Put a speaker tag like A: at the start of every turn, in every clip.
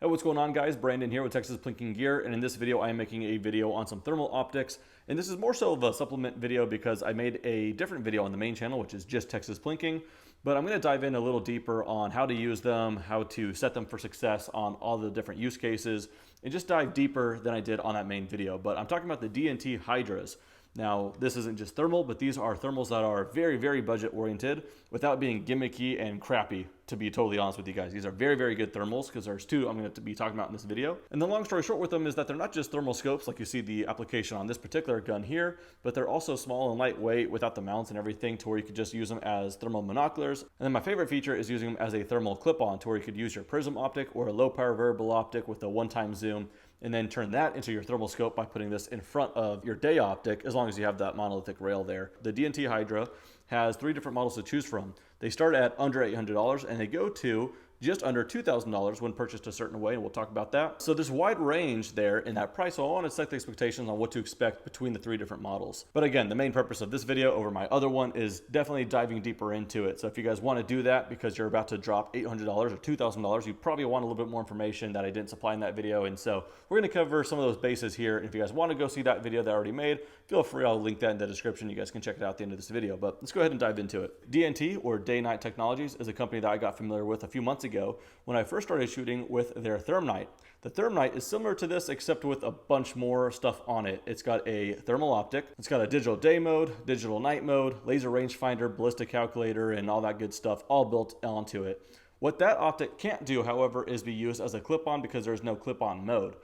A: Hey, what's going on, guys? Brandon here with Texas Plinking Gear, and in this video I am making a video on some thermal optics, and this is more so of a supplement video because I made a different video on the main channel, which is just Texas Plinking, but I'm going to dive in a little deeper on how to use them, how to set them for success on all the different use cases, and just dive deeper than I did on that main video. But I'm talking about the DNT Hydras. Now, this isn't just thermal, but these are thermals that are very, very budget oriented without being gimmicky and crappy, to be totally honest with you guys. These are very, very good thermals because there's two I'm going to be talking about in this video. And the long story short with them is that they're not just thermal scopes like you see the application on this particular gun here, but they're also small and lightweight without the mounts and everything to where you could just use them as thermal monoculars. And then my favorite feature is using them as a thermal clip-on to where you could use your prism optic or a low power variable optic with a one-time zoom and then turn that into your thermal scope by putting this in front of your day optic, as long as you have that monolithic rail there. The DNT Hydra has three different models to choose from. They start at under $800 and they go to just under $2,000 when purchased a certain way, and we'll talk about that. So there's a wide range there in that price, so I want to set the expectations on what to expect between the three different models. But again, the main purpose of this video over my other one is definitely diving deeper into it. So if you guys want to do that because you're about to drop $800 or $2,000, you probably want a little bit more information that I didn't supply in that video, and so we're going to cover some of those bases here. And if you guys want to go see that video that I already made, feel free, I'll link that in the description. You guys can check it out at the end of this video, but let's go ahead and dive into it. DNT, or Day-Night Technologies, is a company that I got familiar with a few months ago when I first started shooting with their Thermite. The Thermite is similar to this except with a bunch more stuff on it. It's got a thermal optic, it's got a digital day mode, digital night mode, laser rangefinder, ballistic calculator, and all that good stuff all built onto it. What that optic can't do, however, is be used as a clip-on because there's no clip-on mode.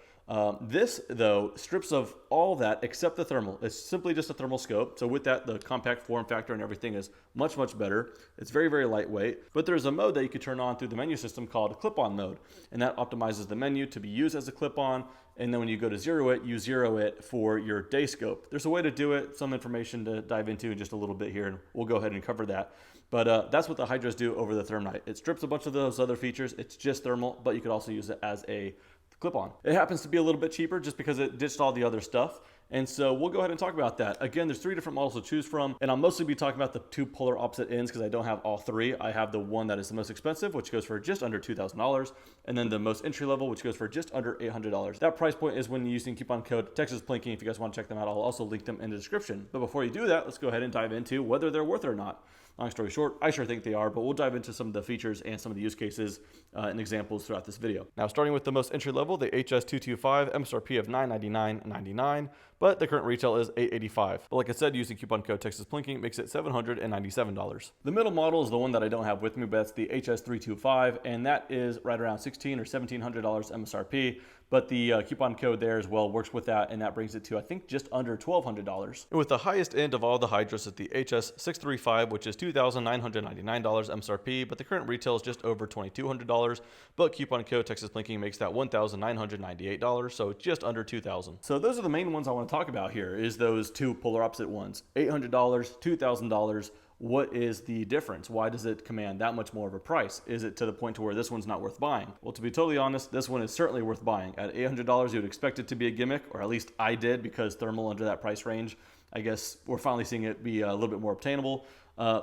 A: This, though, strips of all that except the thermal. It's simply just a thermal scope. So with that, the compact form factor and everything is much, much better. It's very, very lightweight. But there's a mode that you could turn on through the menu system called clip-on mode. And that optimizes the menu to be used as a clip-on. And then when you go to zero it, you zero it for your day scope. There's a way to do it, some information to dive into in just a little bit here, and we'll go ahead and cover that. But that's what the Hydras do over the Thermite. It strips a bunch of those other features. It's just thermal, but you could also use it as a clip-on. It happens to be a little bit cheaper just because it ditched all the other stuff. And so we'll go ahead and talk about that. Again, there's three different models to choose from, and I'll mostly be talking about the two polar opposite ends because I don't have all three. I have the one that is the most expensive, which goes for just under $2,000, and then the most entry level, which goes for just under $800. That price point is when you're using coupon code Texas Plinking. If you guys want to check them out, I'll also link them in the description. But before you do that, let's go ahead and dive into whether they're worth it or not. Long story short, I sure think they are, but we'll dive into some of the features and some of the use cases and examples throughout this video. Now, starting with the most entry level, the HS225, MSRP of $999.99, but the current retail is $885. But like I said, using coupon code Texas Plinking makes it $797. The middle model is the one that I don't have with me, but that's the HS325, and that is right around $1,600 or $1,700 MSRP. But the coupon code there as well works with that, and that brings it to, I think, just under $1,200. And with the highest end of all the Hydras is the HS635, which is $2,999 MSRP, but the current retail is just over $2,200. But coupon code Texas Plinking makes that $1,998, so just under $2,000. So those are the main ones I want to talk about here, is those two polar opposite ones. $800, $2,000. What is the difference? Why does it command that much more of a price? Is it to the point to where this one's not worth buying? Well, to be totally honest, this one is certainly worth buying. At $800, you would expect it to be a gimmick, or at least I did, because thermal under that price range, I guess we're finally seeing it be a little bit more obtainable.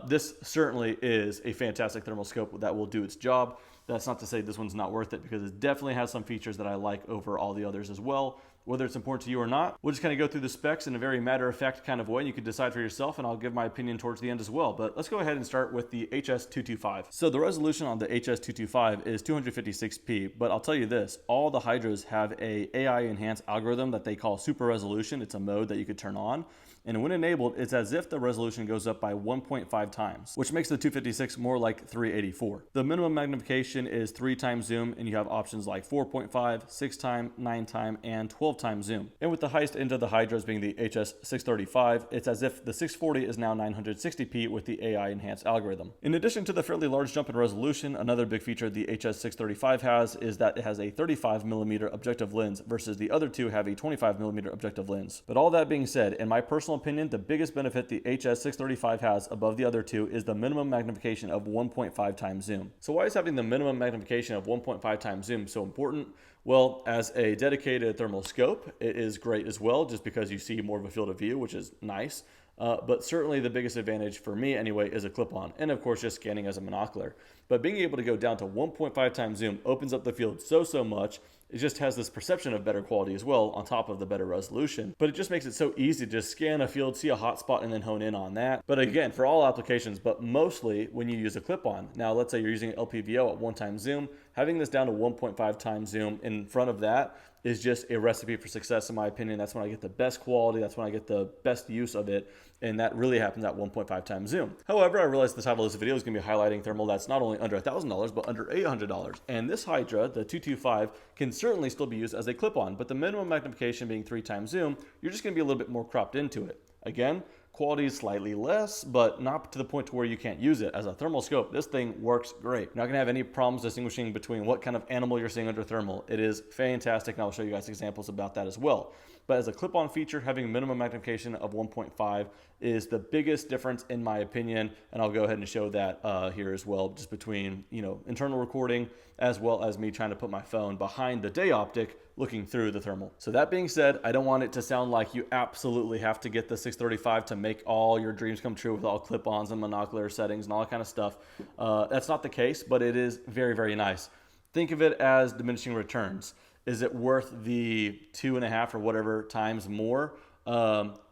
A: This certainly is a fantastic thermal scope that will do its job. That's not to say this one's not worth it, because it definitely has some features that I like over all the others as well. Whether it's important to you or not, we'll just kind of go through the specs in a very matter-of-fact kind of way, and you can decide for yourself, and I'll give my opinion towards the end as well. But let's go ahead and start with the HS225. So the resolution on the HS225 is 256p, but I'll tell you this, all the Hydras have a AI enhanced algorithm that they call super resolution. It's a mode that you could turn on, and when enabled, it's as if the resolution goes up by 1.5 times, which makes the 256 more like 384. The minimum magnification is 3 times zoom, and you have options like 4.5, 6 time, 9 time, and 12 time zoom. And with the highest end of the Hydras being the HS635, it's as if the 640 is now 960p with the AI enhanced algorithm. In addition to the fairly large jump in resolution, another big feature the HS635 has is that it has a 35mm objective lens versus the other two have a 25mm objective lens. But all that being said, in my personal opinion, the biggest benefit the HS635 has above the other two is the minimum magnification of 1.5 times zoom. So why is having the minimum magnification of 1.5 times zoom so important? Well, as a dedicated thermal scope, it is great as well, just because you see more of a field of view, which is nice. But certainly the biggest advantage for me anyway is a clip-on, and of course just scanning as a monocular. But being able to go down to 1.5 times zoom opens up the field so much. It just has this perception of better quality as well on top of the better resolution. But it just makes it so easy to just scan a field, see a hot spot, and then hone in on that. But again, for all applications, but mostly when you use a clip-on. Now, let's say you're using LPVO at 1 times zoom, having this down to 1.5 times zoom in front of that is just a recipe for success in my opinion. That's when I get the best quality, that's when I get the best use of it, and that really happens at 1.5 times zoom. However, I realized the title of this video is going to be highlighting thermal that's not only under $1,000 but under $800. And this Hydra, the 225, can certainly still be used as a clip-on, but the minimum magnification being 3 times zoom, you're just going to be a little bit more cropped into it. Again, quality is slightly less, but not to the point to where you can't use it. As a thermal scope, this thing works great. You're not gonna have any problems distinguishing between what kind of animal you're seeing under thermal. It is fantastic, and I'll show you guys examples about that as well. But as a clip-on feature, having a minimum magnification of 1.5 is the biggest difference in my opinion, and I'll go ahead and show that here as well, just between internal recording as well as me trying to put my phone behind the day optic looking through the thermal. So that being said, I don't want it to sound like you absolutely have to get the 635 to make all your dreams come true with all clip-ons and monocular settings and all that kind of stuff. That's not the case, but it is very nice. Think of it as diminishing returns. Is it worth the 2.5 or whatever times more?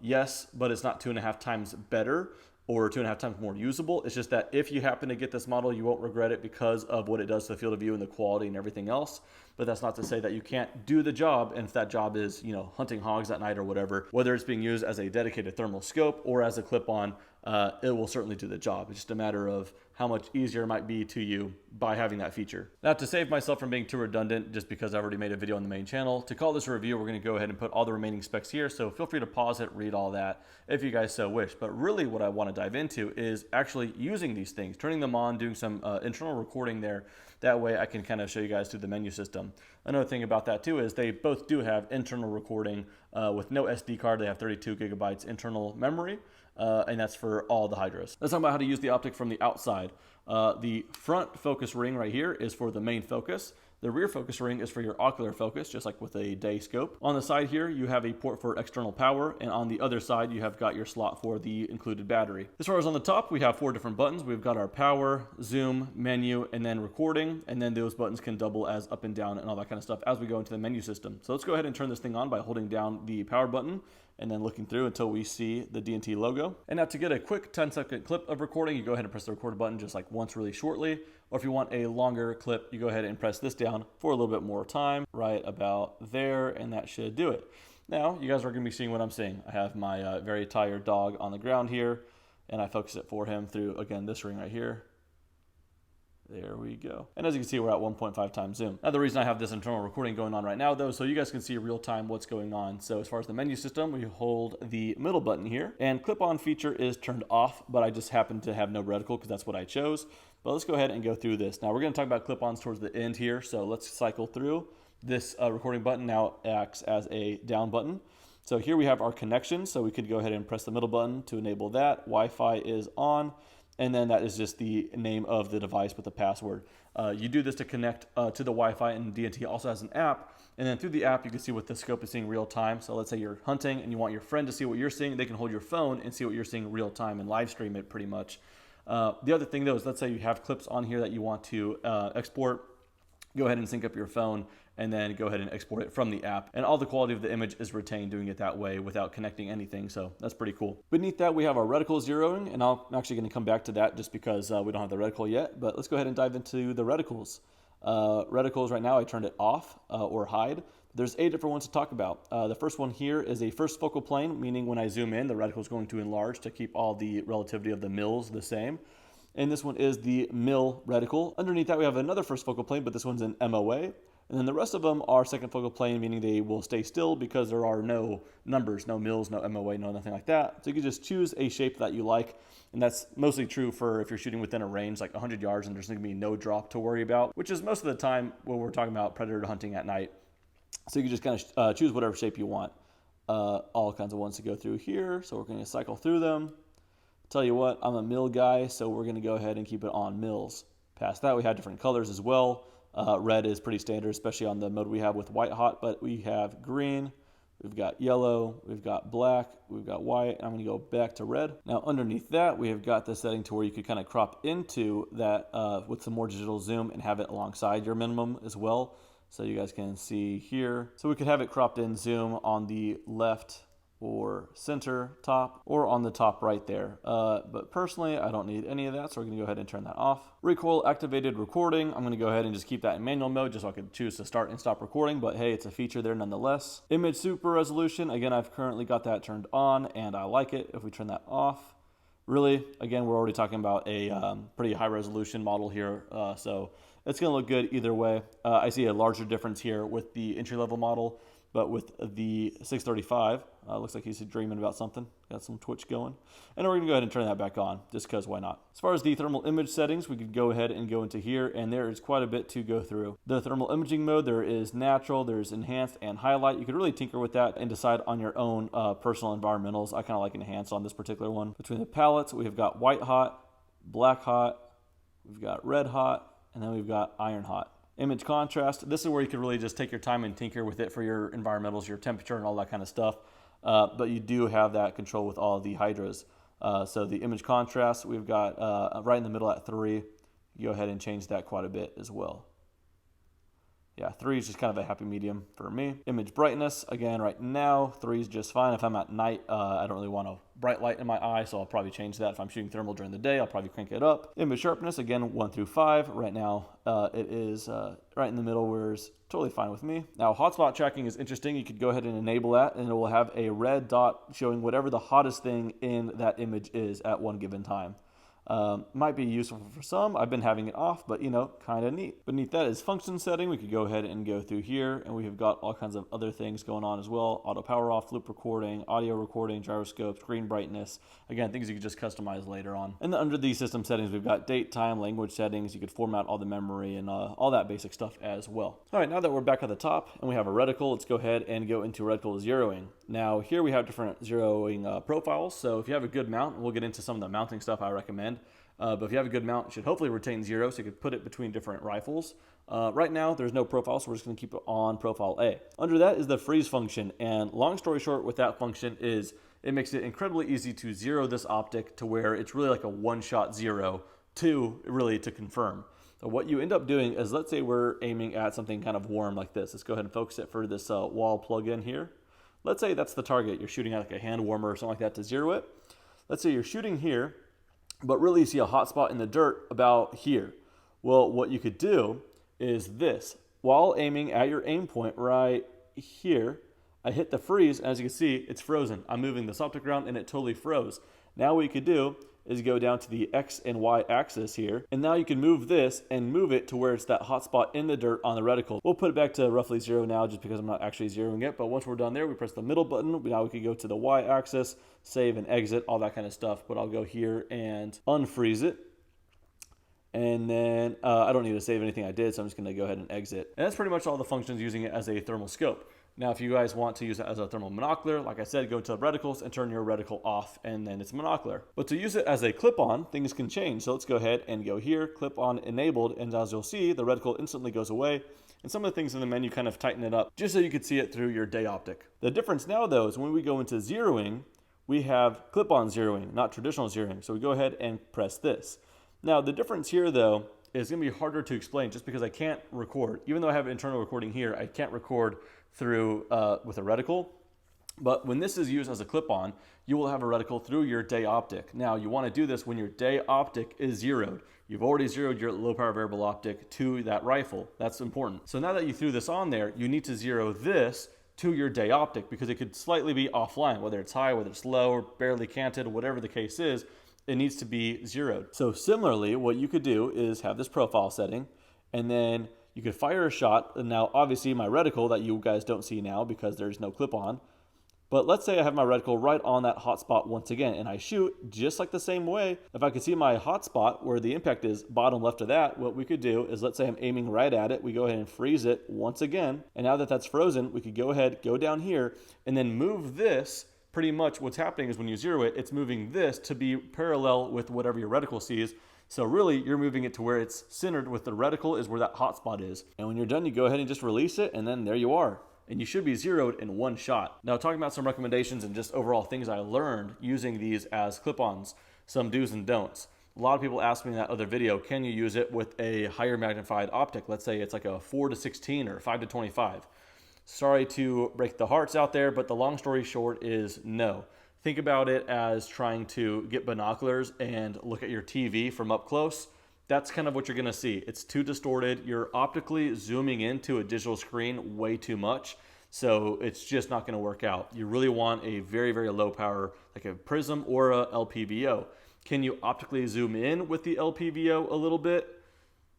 A: Yes, but it's not 2.5 times better or 2.5 times more usable. It's just that if you happen to get this model, you won't regret it because of what it does to the field of view and the quality and everything else. But that's not to say that you can't do the job. And if that job is, hunting hogs at night or whatever, whether it's being used as a dedicated thermal scope or as a clip-on, it will certainly do the job. It's just a matter of how much easier it might be to you by having that feature. Now, to save myself from being too redundant, just because I've already made a video on the main channel, to call this a review, we're gonna go ahead and put all the remaining specs here. So feel free to pause it, read all that if you guys so wish. But really what I wanna dive into is actually using these things, turning them on, doing some internal recording there. That way I can kind of show you guys through the menu system. Another thing about that too is they both do have internal recording with no SD card. They have 32 gigabytes internal memory. And that's for all the Hydras. Let's talk about how to use the optic from the outside. The front focus ring right here is for the main focus. The rear focus ring is for your ocular focus, just like with a day scope. On the side here, you have a port for external power, and on the other side, you have got your slot for the included battery. As far as on the top, we have 4 different buttons. We've got our power, zoom, menu, and then recording, and then those buttons can double as up and down and all that kind of stuff as we go into the menu system. So let's go ahead and turn this thing on by holding down the power button and then looking through until we see the DNT logo. And now to get a quick 10-second clip of recording, you go ahead and press the record button just like once really shortly. Or if you want a longer clip, you go ahead and press this down for a little bit more time, right about there, and that should do it. Now, you guys are gonna be seeing what I'm seeing. I have my very tired dog on the ground here, and I focus it for him through, again, this ring right here. There we go. And as you can see, we're at 1.5 times zoom. Now, the reason I have this internal recording going on right now, though, so you guys can see real time what's going on. So as far as the menu system, we hold the middle button here, and clip-on feature is turned off, but I just happen to have no reticle because that's what I chose. But let's go ahead and go through this. Now, we're going to talk about clip-ons towards the end here, so let's cycle through. This recording button now acts as a down button. So here we have our connection, so we could go ahead and press the middle button to enable that. Wi-Fi is on. And then that is just the name of the device with the password. You do this to connect to the Wi-Fi, and DNT also has an app. And then through the app, you can see what the scope is seeing real time. So let's say you're hunting and you want your friend to see what you're seeing. They can hold your phone and see what you're seeing real time and live stream it pretty much. The other thing though is, let's say you have clips on here that you want to export. Go ahead and sync up your phone and then go ahead and export it from the app. And all the quality of the image is retained doing it that way without connecting anything. So that's pretty cool. Beneath that, we have our reticle zeroing, and I'm actually going to come back to that just because we don't have the reticle yet. But let's go ahead and dive into the reticles. Reticles right now, I turned it off or hide. There's 8 different ones to talk about. The first one here is a first focal plane, meaning when I zoom in, the reticle is going to enlarge to keep all the relativity of the mils the same. And this one is the mil reticle. Underneath that, we have another first focal plane, but this one's an MOA. And then the rest of them are second focal plane, meaning they will stay still because there are no numbers, no mils, no MOA, no nothing like that. So you can just choose a shape that you like. And that's mostly true for if you're shooting within a range like 100 yards and there's going to be no drop to worry about, which is most of the time when we're talking about predator hunting at night. So you can just kind of choose whatever shape you want. All kinds of ones to go through here. So we're going to cycle through them. Tell you what, I'm a mil guy, so we're going to go ahead and keep it on mils. Past that, we have different colors as well. Red is pretty standard, especially on the mode we have with white hot, but we have green, we've got yellow, we've got black, we've got white. I'm going to go back to red. Now underneath that, we have got the setting to where you could kind of crop into that with some more digital zoom and have it alongside your minimum as well. So you guys can see here. So we could have it cropped in zoom on the left or center top or on the top right there. But personally, I don't need any of that, so we're gonna go ahead and turn that off. Recoil activated recording, I'm gonna go ahead and just keep that in manual mode just so I can choose to start and stop recording, but hey, it's a feature there nonetheless. Image super resolution, again, I've currently got that turned on and I like it. If we turn that off, really, again, we're already talking about a pretty high resolution model here, so it's gonna look good either way. I see a larger difference here with the entry-level model, but with the 635, looks like he's dreaming about something. Got some twitch going. And we're going to go ahead and turn that back on, just because why not? As far as the thermal image settings, we could go ahead and go into here, and there is quite a bit to go through. The thermal imaging mode, there is natural, there's enhanced, and highlight. You could really tinker with that and decide on your own personal environmentals. I kind of like enhanced on this particular one. Between the palettes, we have got white hot, black hot, we've got red hot, and then we've got iron hot. Image contrast, this is where you can really just take your time and tinker with it for your environmentals, your temperature, and all that kind of stuff. But you do have that control with all of the Hydras. So the image contrast, we've got right in the middle at 3. You go ahead and change that quite a bit as well. Yeah, 3 is just kind of a happy medium for me. Image brightness, again, right now, 3 is just fine. If I'm at night, I don't really want a bright light in my eye, so I'll probably change that. If I'm shooting thermal during the day, I'll probably crank it up. Image sharpness, again, 1 through 5. Right now, it is right in the middle, where it's totally fine with me. Now, hotspot tracking is interesting. You could go ahead and enable that, and it will have a red dot showing whatever the hottest thing in that image is at one given time. Might be useful for some. I've been having it off, but you know, kind of neat. Beneath that is function setting. We could go ahead and go through here, and we have got all kinds of other things going on as well. Auto power off, loop recording, audio recording, gyroscope, screen brightness. Again, things you can just customize later on. And then under these system settings, we've got date, time, language settings. You could format all the memory and all that basic stuff as well. All right, now that we're back at the top and we have a reticle, let's go ahead and go into reticle zeroing. Now here we have different zeroing profiles. So if you have a good mount, we'll get into some of the mounting stuff I recommend. But if you have a good mount, it should hopefully retain 0, so you could put it between different rifles. Right now, there's no profile, so we're just going to keep it on profile A. Under that is the freeze function, and long story short with that function is it makes it incredibly easy to zero this optic to where it's really like a one-shot zero to confirm. So what you end up doing is, let's say we're aiming at something kind of warm like this. Let's go ahead and focus it for this wall plug-in here. Let's say that's the target. You're shooting at like a hand warmer or something like that to zero it. Let's say you're shooting here, but really you see a hot spot in the dirt about here. Well, what you could do is this. While aiming at your aim point right here, I hit the freeze, and as you can see, it's frozen. I'm moving this optic around, and it totally froze. Now what you could do is go down to the X and Y axis here, and now you can move this and move it to where it's that hot spot in the dirt on the reticle. We'll put it back to roughly 0 now just because I'm not actually zeroing it, but once we're done there, we press the middle button. Now we can go to the Y axis, save and exit, all that kind of stuff, but I'll go here and unfreeze it. And then I don't need to save anything I did, so I'm just gonna go ahead and exit. And that's pretty much all the functions using it as a thermal scope. Now, if you guys want to use it as a thermal monocular, like I said, go to reticles and turn your reticle off, and then it's monocular. But to use it as a clip-on, things can change. So let's go ahead and go here, clip-on enabled, and as you'll see, the reticle instantly goes away. And some of the things in the menu kind of tighten it up, just so you could see it through your day optic. The difference now, though, is when we go into zeroing, we have clip-on zeroing, not traditional zeroing. So we go ahead and press this. Now, the difference here, though, is going to be harder to explain just because I can't record. Even though I have internal recording here, I can't record through with a reticle. But when this is used as a clip-on, you will have a reticle through your day optic. Now, you want to do this when your day optic is zeroed. You've already zeroed your low power variable optic to that rifle. That's important. So now that you threw this on there, you need to zero this to your day optic because it could slightly be offline, whether it's high, whether it's low, or barely canted, whatever the case is, it needs to be zeroed. So similarly, what you could do is have this profile setting, and then you could fire a shot. And now obviously my reticle that you guys don't see now because there's no clip on, but let's say I have my reticle right on that hot spot once again, and I shoot just like the same way. If I could see my hot spot where the impact is bottom left of that, what we could do is, let's say I'm aiming right at it, we go ahead and freeze it once again. And now that that's frozen, we could go ahead, go down here, and then move this. Pretty much what's happening is when you zero it, it's moving this to be parallel with whatever your reticle sees. So really, you're moving it to where it's centered with the reticle is where that hot spot is. And when you're done, you go ahead and just release it, and then there you are. and you should be zeroed in one shot. Now, talking about some recommendations and just overall things I learned using these as clip-ons, some do's and don'ts. A lot of people asked me in that other video, can you use it with a higher magnified optic? Let's say it's like a 4-16 or 5-25. Sorry to break the hearts out there, but the long story short is no. Think about it as trying to get binoculars and look at your TV from up close. That's kind of what you're gonna see. It's too distorted. You're optically zooming into a digital screen way too much, so it's just not gonna work out. You really want a very, very low power, like a prism or a LPVO. Can you optically zoom in with the LPVO a little bit?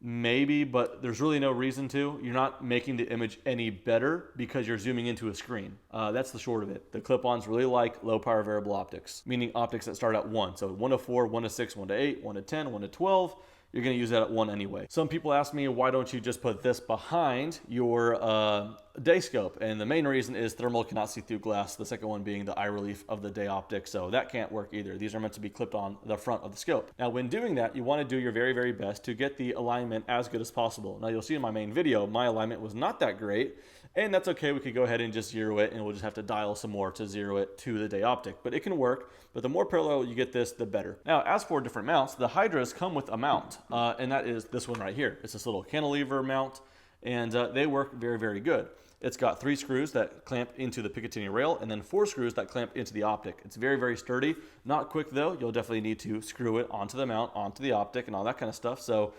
A: Maybe, but there's really no reason to. You're not making the image any better because you're zooming into a screen. That's the short of it. The clip-ons really like low power variable optics, meaning optics that start at 1. So 1-4, 1-6, 1-8, 1-10, 1-12. You're going to use that at 1 anyway. Some people ask me, why don't you just put this behind your day scope? And the main reason is thermal cannot see through glass, the second one being the eye relief of the day optic, so that can't work either. These are meant to be clipped on the front of the scope. Now, when doing that, you want to do your very, very best to get the alignment as good as possible. Now, you'll see in my main video, my alignment was not that great, and that's okay. We could go ahead and just zero it, and we'll just have to dial some more to zero it to the day optic, but it can work. But the more parallel you get this, the better. Now, as for different mounts, the Hydras come with a mount, and that is this one right here. It's this little cantilever mount, and they work very, very good. It's got 3 screws that clamp into the Picatinny rail, and then 4 screws that clamp into the optic. It's very, very sturdy. Not quick though. You'll definitely need to screw it onto the mount, onto the optic, and all that kind of stuff. So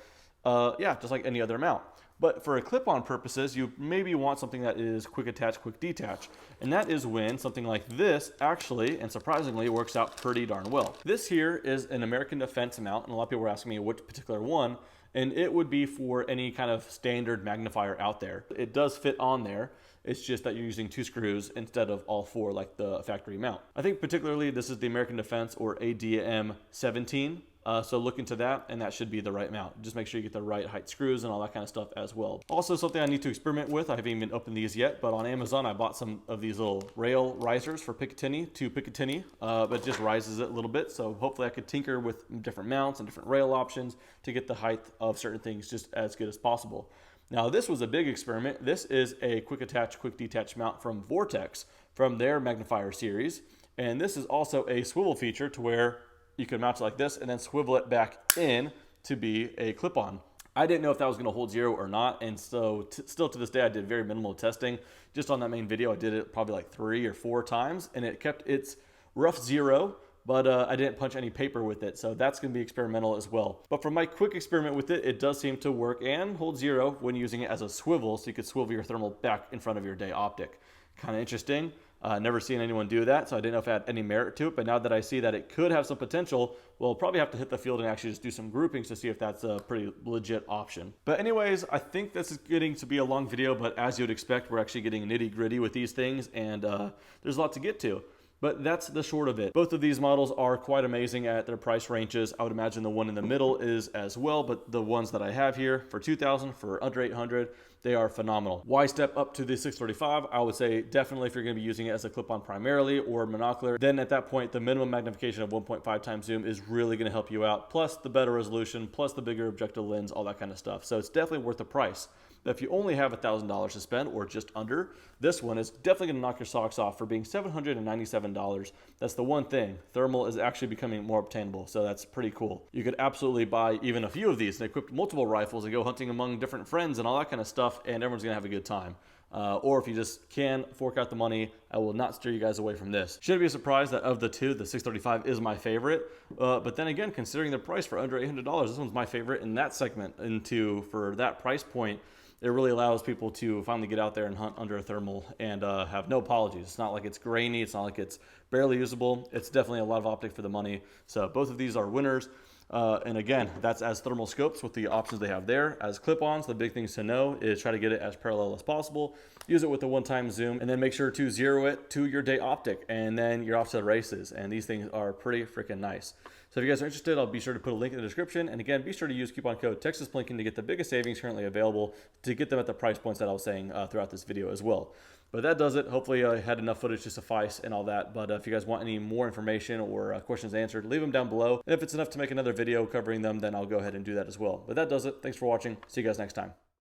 A: yeah, just like any other mount. But for clip-on purposes, you maybe want something that is quick attach, quick detach. And that is when something like this actually, and surprisingly, works out pretty darn well. This here is an American Defense mount, and a lot of people were asking me which particular one, and it would be for any kind of standard magnifier out there. It does fit on there. It's just that you're using 2 screws instead of all 4 like the factory mount. I think particularly this is the American Defense or ADM 17. So look into that, and that should be the right mount. Just make sure you get the right height screws and all that kind of stuff as well. Also, something I need to experiment with, I haven't even opened these yet, but on Amazon I bought some of these little rail risers for Picatinny to Picatinny, but it just rises it a little bit. So hopefully I could tinker with different mounts and different rail options to get the height of certain things just as good as possible. Now, this was a big experiment. This is a quick attach, quick detach mount from Vortex from their magnifier series. And this is also a swivel feature to where you can mount it like this and then swivel it back in to be a clip-on. I didn't know if that was going to hold zero or not, and so still to this day I did very minimal testing. Just on that main video I did it probably like 3 or 4 times, and it kept its rough zero, but I didn't punch any paper with it, so that's going to be experimental as well. But from my quick experiment with it, it does seem to work and hold zero when using it as a swivel, so you could swivel your thermal back in front of your day optic. Kind of interesting. Never seen anyone do that, so I didn't know if it had any merit to it, but now that I see that it could have some potential, we'll probably have to hit the field and actually just do some groupings to see if that's a pretty legit option. But anyways, I think this is getting to be a long video, but as you'd expect, we're actually getting nitty gritty with these things, and there's a lot to get to. But that's the short of it. Both of these models are quite amazing at their price ranges. I would imagine the one in the middle is as well, but the ones that I have here for $2,000, for under $800, they are phenomenal. Why step up to the 635? I would say definitely if you're going to be using it as a clip-on primarily or monocular, then at that point the minimum magnification of 1.5 times zoom is really going to help you out, plus the better resolution, plus the bigger objective lens, all that kind of stuff. So it's definitely worth the price. But if you only have $1,000 to spend or just under, this one is definitely going to knock your socks off for being $797. That's the one thing. Thermal is actually becoming more obtainable, so that's pretty cool. You could absolutely buy even a few of these and equip multiple rifles and go hunting among different friends and all that kind of stuff, and everyone's going to have a good time. Or if you just can fork out the money, I will not steer you guys away from this. Shouldn't be a surprise that of the two, the 635 is my favorite. But then again, considering the price for under $800, this one's my favorite in that segment. For that price point, it really allows people to finally get out there and hunt under a thermal and have no apologies. It's not like it's grainy. It's not like it's barely usable. It's definitely a lot of optic for the money. So both of these are winners. And again, that's as thermal scopes with the options they have there. As clip-ons, the big things to know is try to get it as parallel as possible. Use it with a one-time zoom, and then make sure to zero it to your day optic, and then you're off to the races. And these things are pretty freaking nice. So if you guys are interested, I'll be sure to put a link in the description. And again, be sure to use coupon code TexasPlinking to get the biggest savings currently available to get them at the price points that I was saying throughout this video as well. But that does it. Hopefully I had enough footage to suffice and all that. But if you guys want any more information or questions answered, leave them down below. And if it's enough to make another video covering them, then I'll go ahead and do that as well. But that does it. Thanks for watching. See you guys next time.